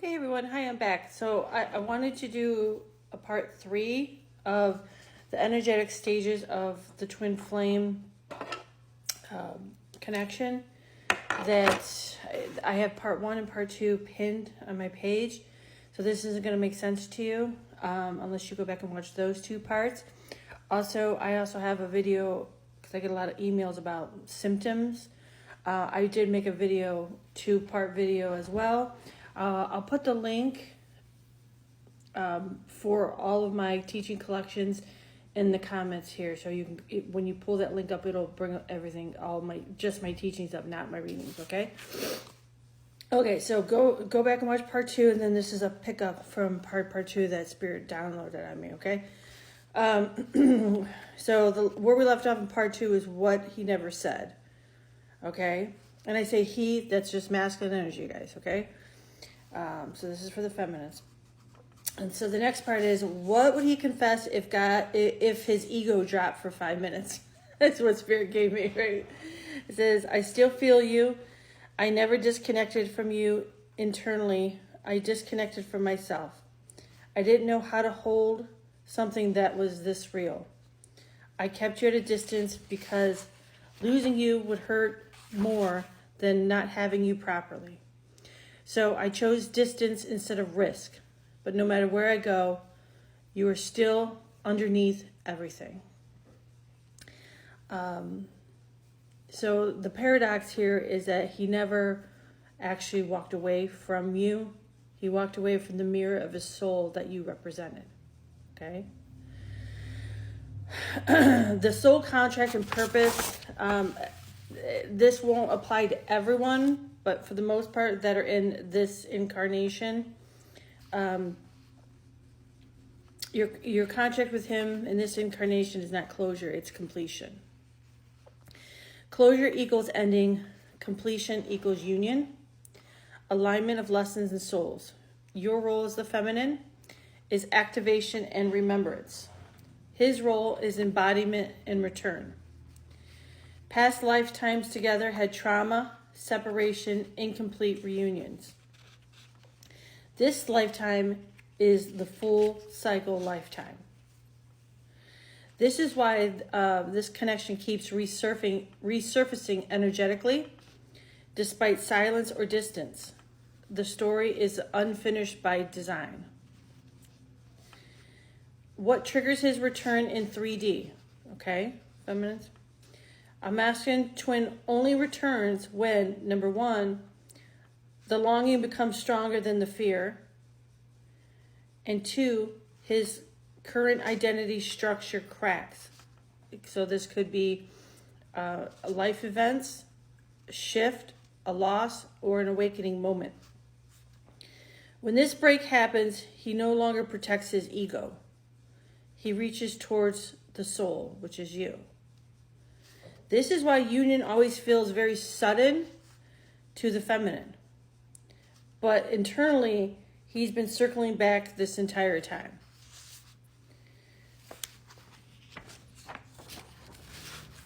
Okay, everyone. Hi, I'm back. So I wanted to do a part 3 of the energetic stages of the twin flame connection. That I have part 1 and part 2 pinned on my page. So this isn't going to make sense to you unless you go back and watch those 2 parts. I also have a video because I get a lot of emails about symptoms. I did make a video, 2-part video as well. I'll put the link for all of my teaching collections in the comments here, so you can, when you pull that link up, it'll bring up everything, just my teachings up, not my readings. Okay, so go back and watch part 2, and then this is a pickup from part 2 that Spirit downloaded on me. Okay, so where we left off in part 2 is what he never said. Okay, and I say he, that's just masculine energy, guys. Okay. So this is for the feminines. And so the next part is, what would he confess if his ego dropped for 5 minutes? That's what Spirit gave me, right? It says, I still feel you. I never disconnected from you internally. I disconnected from myself. I didn't know how to hold something that was this real. I kept you at a distance because losing you would hurt more than not having you properly. So I chose distance instead of risk. But no matter where I go, you are still underneath everything. So the paradox here is that he never actually walked away from you. He walked away from the mirror of his soul that you represented. Okay? The soul contract and purpose, this won't apply to everyone, but for the most part that are in this incarnation, your contract with him in this incarnation is not closure, it's completion. Closure equals ending, completion equals union, alignment of lessons and souls. Your role as the feminine is activation and remembrance. His role is embodiment and return. Past lifetimes together had trauma, separation, incomplete reunions. This lifetime is the full cycle lifetime. This is why this connection keeps resurfacing energetically, despite silence or distance. The story is unfinished by design. What triggers his return in 3D? Okay, feminines. A masculine twin only returns when, number 1, the longing becomes stronger than the fear, and 2, his current identity structure cracks. So this could be life events, a shift, a loss, or an awakening moment. When this break happens, he no longer protects his ego. He reaches towards the soul, which is you. This is why union always feels very sudden to the feminine. But internally, he's been circling back this entire time.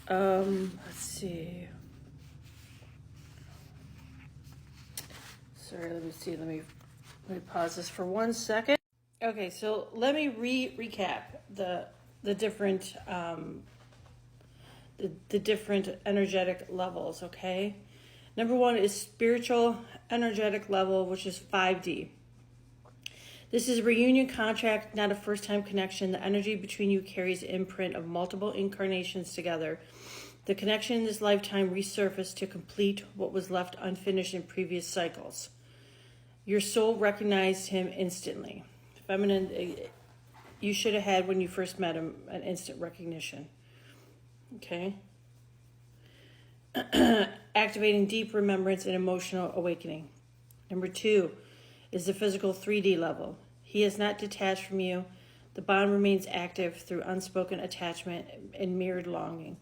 Let's see. Sorry, let me pause this for 1 second. Okay, so let me recap the different the different energetic levels, okay? Number 1 is spiritual energetic level, which is 5D. This is a reunion contract, not a first-time connection. The energy between you carries the imprint of multiple incarnations together. The connection in this lifetime resurfaced to complete what was left unfinished in previous cycles. Your soul recognized him instantly. Feminine, you should have had, when you first met him, an instant recognition. Okay? Activating deep remembrance and emotional awakening. Number 2 is the physical 3D level. He is not detached from you. The bond remains active through unspoken attachment and mirrored longing.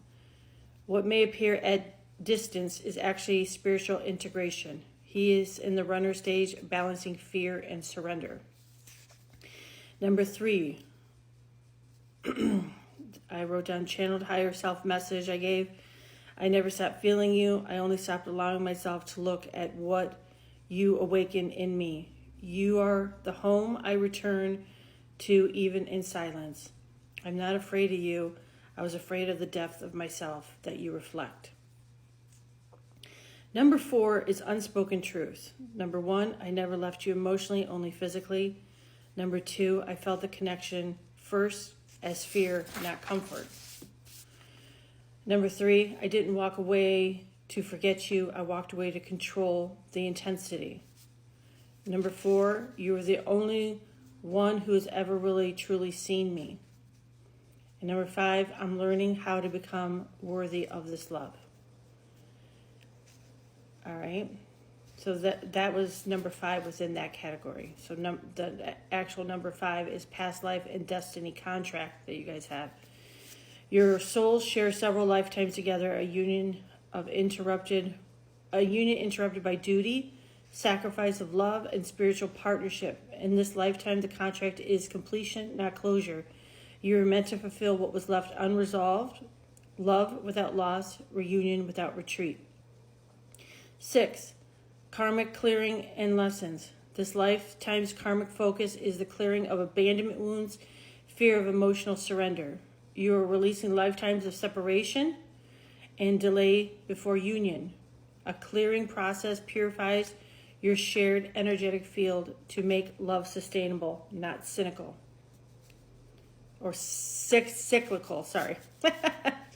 What may appear at distance is actually spiritual integration. He is in the runner stage, balancing fear and surrender. Number 3, I wrote down channeled higher self message I gave. I never stopped feeling you. I only stopped allowing myself to look at what you awaken in me. You are the home I return to even in silence. I'm not afraid of you. I was afraid of the depth of myself that you reflect. Number 4 is unspoken truth. Number 1, I never left you emotionally, only physically. Number 2, I felt the connection first as fear, not comfort. Number 3, I didn't walk away to forget you. I walked away to control the intensity. Number 4, you were the only one who has ever really truly seen me. And number 5, I'm learning how to become worthy of this love. All right. So that was number 5 within that category. So the actual number 5 is past life and destiny contract that you guys have. Your souls share several lifetimes together, a union interrupted by duty, sacrifice of love, and spiritual partnership. In this lifetime, the contract is completion, not closure. You are meant to fulfill what was left unresolved, love without loss, reunion without retreat. 6, karmic clearing and lessons. This lifetime's karmic focus is the clearing of abandonment wounds, fear of emotional surrender. You are releasing lifetimes of separation and delay before union. A clearing process purifies your shared energetic field to make love sustainable, not cynical. Or cyclical, sorry.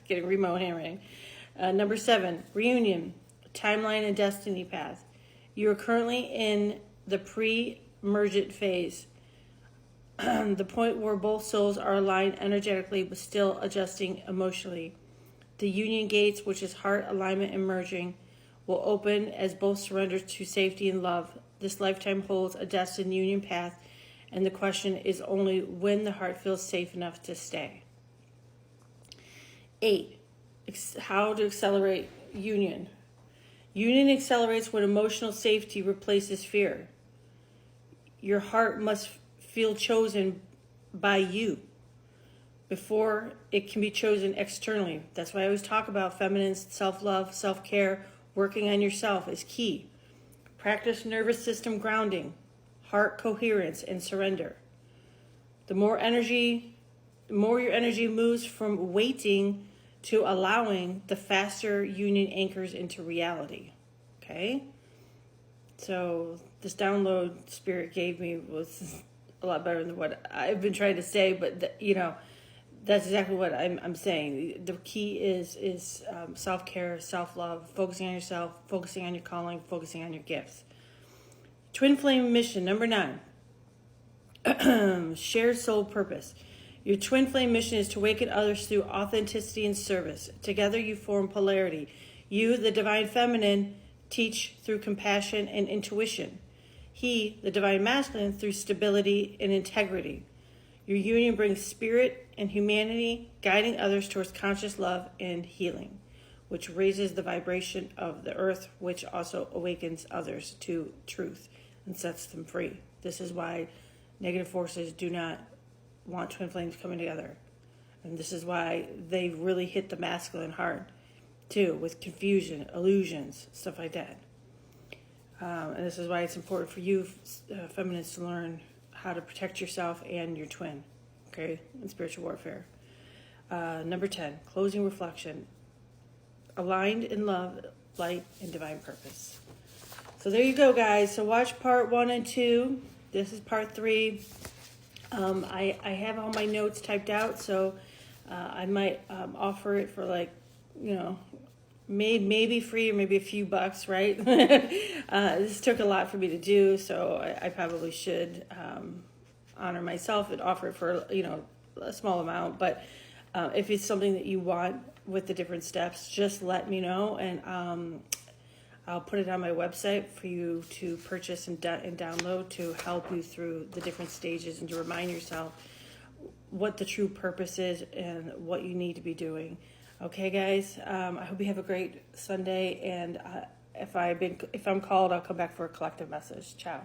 Getting remote handwriting. Number 7, reunion, timeline and destiny path. You are currently in the pre-emergent phase, the point where both souls are aligned energetically but still adjusting emotionally. The union gates, which is heart alignment and merging, will open as both surrender to safety and love. This lifetime holds a destined union path, and the question is only when the heart feels safe enough to stay. 8, how to accelerate union. Union accelerates when emotional safety replaces fear. Your heart must feel chosen by you before it can be chosen externally. That's why I always talk about feminine self-love, self-care. Working on yourself is key. Practice nervous system grounding, heart coherence, and surrender. The more your energy moves from waiting to allowing, the faster union anchors into reality. Okay? So this download Spirit gave me was a lot better than what I've been trying to say, but that's exactly what I'm saying. The key is self-care, self-love, focusing on yourself, focusing on your calling, focusing on your gifts. Twin flame mission, number 9. Shared soul purpose. Your twin flame mission is to awaken others through authenticity and service. Together you form polarity. You, the divine feminine, teach through compassion and intuition. He, the divine masculine, through stability and integrity. Your union brings spirit and humanity, guiding others towards conscious love and healing, which raises the vibration of the earth, which also awakens others to truth and sets them free. This is why negative forces do not want twin flames coming together. And this is why they really hit the masculine hard, too, with confusion, illusions, stuff like that. And this is why it's important for you, feminists, to learn how to protect yourself and your twin, okay, in spiritual warfare. Number 10, closing reflection. Aligned in love, light, and divine purpose. So there you go, guys. So watch part 1 and 2. This is part 3. I have all my notes typed out, so I might offer it for maybe free or maybe a few bucks, right? This took a lot for me to do, so I probably should honor myself and offer it for a small amount. But if it's something that you want with the different steps, just let me know, and I'll put it on my website for you to purchase and download to help you through the different stages and to remind yourself what the true purpose is and what you need to be doing. Okay, guys, I hope you have a great Sunday, and if I'm called, I'll come back for a collective message. Ciao.